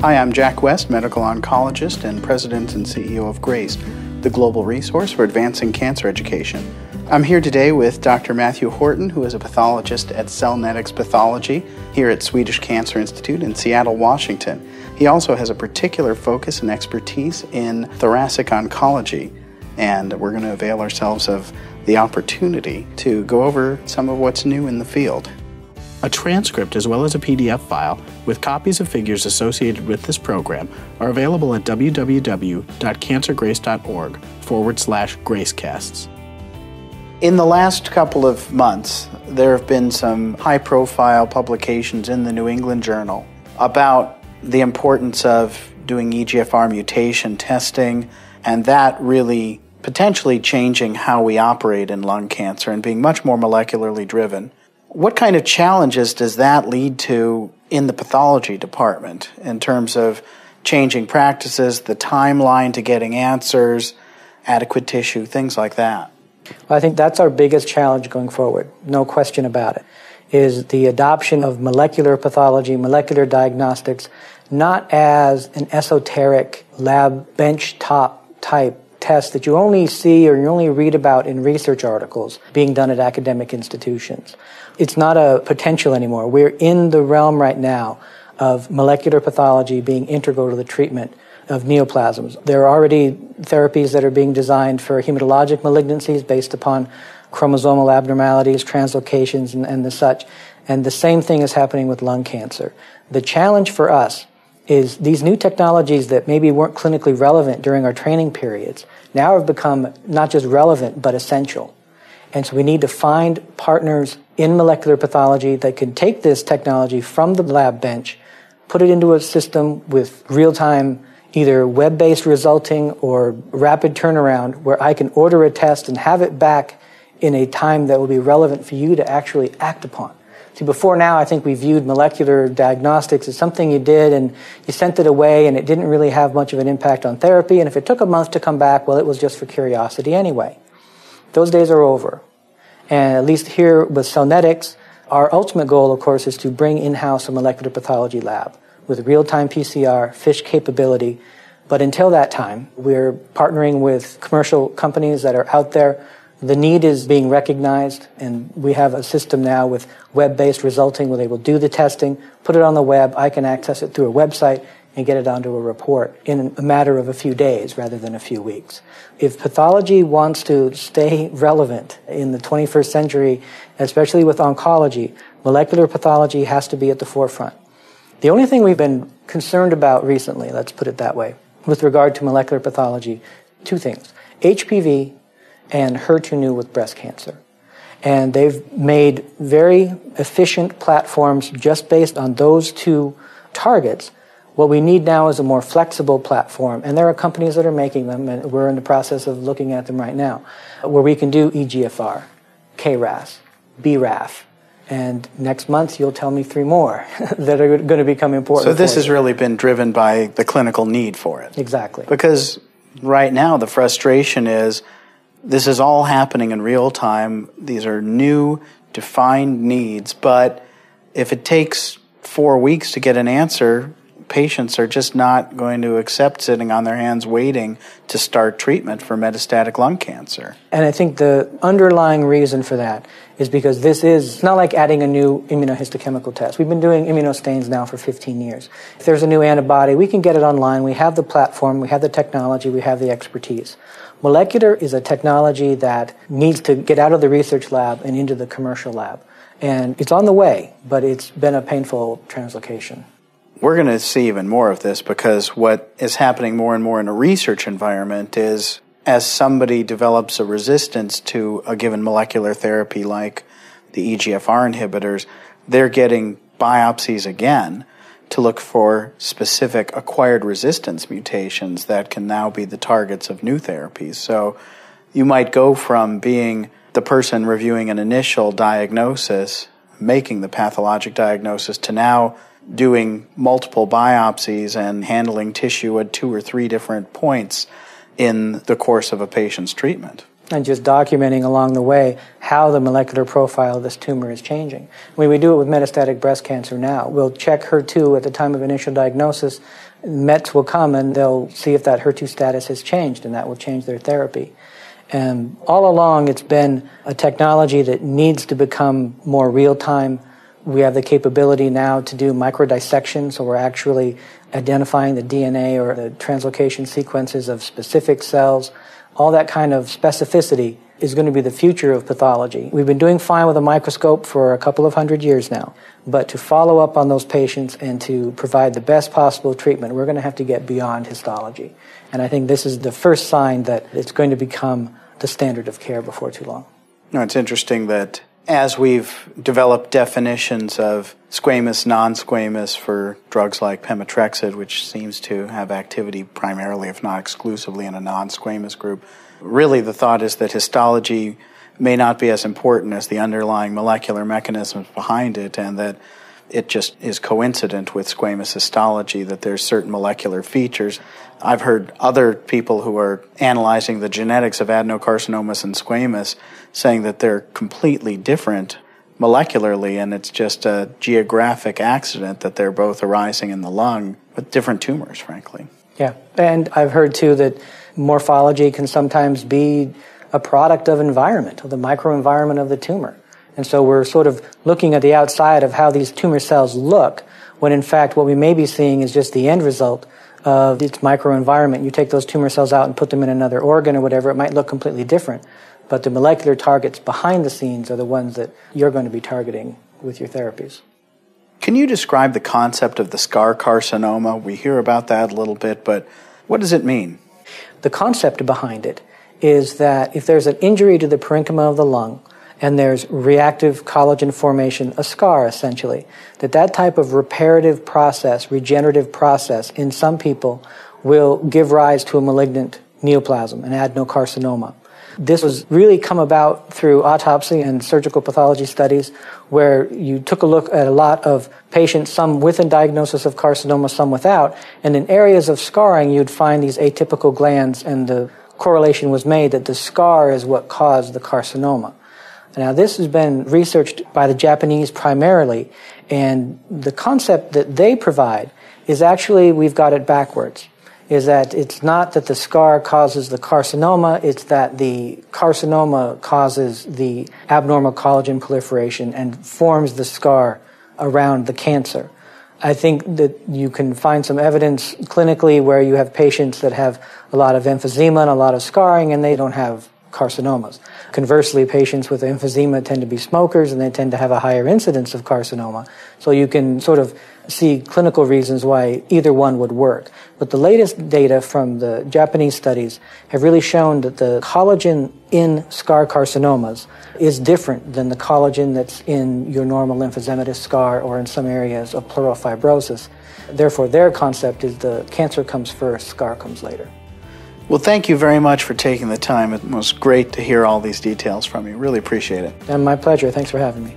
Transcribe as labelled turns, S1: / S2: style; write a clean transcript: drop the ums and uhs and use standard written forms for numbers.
S1: Hi, I'm Jack West, medical oncologist and president and CEO of GRACE, the global resource for advancing cancer education. I'm here today with Dr. Matthew Horton, who is a pathologist at CellNetix Pathology here at Swedish Cancer Institute in Seattle, Washington. He also has a particular focus and expertise in thoracic oncology, and we're going to avail ourselves of the opportunity to go over some of what's new in the field. A transcript as well as a PDF file with copies of figures associated with this program are available at www.cancergrace.org/GRACEcasts. In the last couple of months, there have been some high-profile publications in the New England Journal about the importance of doing EGFR mutation testing, and that really potentially changing how we operate in lung cancer and being much more molecularly driven. What kind of challenges does that lead to in the pathology department in terms of changing practices, the timeline to getting answers, adequate tissue, things like that?
S2: Well, I think that's our biggest challenge going forward, no question about it, is the adoption of molecular pathology, molecular diagnostics, not as an esoteric lab bench-top type test that you only see or you only read about in research articles being done at academic institutions. It's not a potential anymore. We're in the realm right now of molecular pathology being integral to the treatment of neoplasms. There are already therapies that are being designed for hematologic malignancies based upon chromosomal abnormalities, translocations, and the such. And the same thing is happening with lung cancer. The challenge for us is these new technologies that maybe weren't clinically relevant during our training periods now have become not just relevant, but essential. And so we need to find partners in molecular pathology that can take this technology from the lab bench, put it into a system with real-time, either web-based resulting or rapid turnaround, where I can order a test and have it back in a time that will be relevant for you to actually act upon. See, before now, I think we viewed molecular diagnostics as something you did and you sent it away and it didn't really have much of an impact on therapy. And if it took a month to come back, well, it was just for curiosity anyway. Those days are over. And at least here with CellNetix, our ultimate goal, of course, is to bring in-house a molecular pathology lab with real-time PCR, FISH capability. But until that time, we're partnering with commercial companies that are out there. The need is being recognized, and we have a system now with web-based resulting where they will do the testing, put it on the web, I can access it through a website, and get it onto a report in a matter of a few days rather than a few weeks. If pathology wants to stay relevant in the 21st century, especially with oncology, molecular pathology has to be at the forefront. The only thing we've been concerned about recently, let's put it that way, with regard to molecular pathology, two things: HPV and HER2/neu with breast cancer. And they've made very efficient platforms just based on those two targets. What we need now is a more flexible platform, and there are companies that are making them, and we're in the process of looking at them right now, where we can do EGFR, KRAS, BRAF, and next month you'll tell me 3 more that are going to become important.
S1: So this has really been driven by the clinical need for it.
S2: Exactly.
S1: Because right now the frustration is this is all happening in real time. These are new, defined needs, but if it takes 4 weeks to get an answer, patients are just not going to accept sitting on their hands waiting to start treatment for metastatic lung cancer. And
S2: I think the underlying reason for that is because this is not like adding a new immunohistochemical test. We've been doing immunostains now for 15 years. If there's a new antibody, we can get it online. We have the platform, we have the technology, we have the expertise. Molecular is a technology that needs to get out of the research lab and into the commercial lab. And it's on the way, but it's been a painful translocation.
S1: We're going to see even more of this because what is happening more and more in a research environment is as somebody develops a resistance to a given molecular therapy like the EGFR inhibitors, they're getting biopsies again to look for specific acquired resistance mutations that can now be the targets of new therapies. So you might go from being the person reviewing an initial diagnosis, making the pathologic diagnosis, to now doing multiple biopsies and handling tissue at 2 or 3 different points in the course of a patient's treatment.
S2: and just documenting along the way how the molecular profile of this tumor is changing. When we do it with metastatic breast cancer now, we'll check HER2 at the time of initial diagnosis. Mets will come and they'll see if that HER2 status has changed, and that will change their therapy. And all along, it's been a technology that needs to become more real-time. We have the capability now to do microdissection, so we're actually identifying the DNA or the translocation sequences of specific cells. All that kind of specificity is going to be the future of pathology. We've been doing fine with a microscope for a couple of 100 years now, but to follow up on those patients and to provide the best possible treatment, we're going to have to get beyond histology. And I think this is the first sign that it's going to become the standard of care before too long.
S1: No, it's interesting that as we've developed definitions of squamous, non-squamous for drugs like pemetrexed, which seems to have activity primarily, if not exclusively, in a non-squamous group, really the thought is that histology may not be as important as the underlying molecular mechanisms behind it, and that it just is coincident with squamous histology, that there's certain molecular features. I've heard other people who are analyzing the genetics of adenocarcinomas and squamous saying that they're completely different molecularly, and it's just a geographic accident that they're both arising in the lung, but different tumors, frankly.
S2: Yeah, and I've heard too that morphology can sometimes be a product of environment, of the microenvironment of the tumor. And so we're sort of looking at the outside of how these tumor cells look, when in fact what we may be seeing is just the end result of its microenvironment. You take those tumor cells out and put them in another organ or whatever, it might look completely different. But the molecular targets behind the scenes are the ones that you're going to be targeting with your therapies.
S1: Can you describe the concept of the scar carcinoma? We hear about that a little bit, but what does it mean?
S2: The concept behind it is that if there's an injury to the parenchyma of the lung, and there's reactive collagen formation, a scar essentially, that type of reparative process, regenerative process in some people will give rise to a malignant neoplasm, an adenocarcinoma. This was really come about through autopsy and surgical pathology studies where you took a look at a lot of patients, some with a diagnosis of carcinoma, some without, and in areas of scarring you'd find these atypical glands, and the correlation was made that the scar is what caused the carcinoma. Now, this has been researched by the Japanese primarily, and the concept that they provide is actually, we've got it backwards, is that it's not that the scar causes the carcinoma, it's that the carcinoma causes the abnormal collagen proliferation and forms the scar around the cancer. I think that you can find some evidence clinically where you have patients that have a lot of emphysema and a lot of scarring, and they don't have carcinomas. Conversely, patients with emphysema tend to be smokers and they tend to have a higher incidence of carcinoma. So you can sort of see clinical reasons why either one would work. But the latest data from the Japanese studies have really shown that the collagen in scar carcinomas is different than the collagen that's in your normal lymphodematous scar or in some areas of pleural fibrosis. Therefore, their concept is the cancer comes first, scar comes later.
S1: Well, thank you very much for taking the time. It was great to hear all these details from you. Really appreciate it.
S2: And my pleasure. Thanks for having me.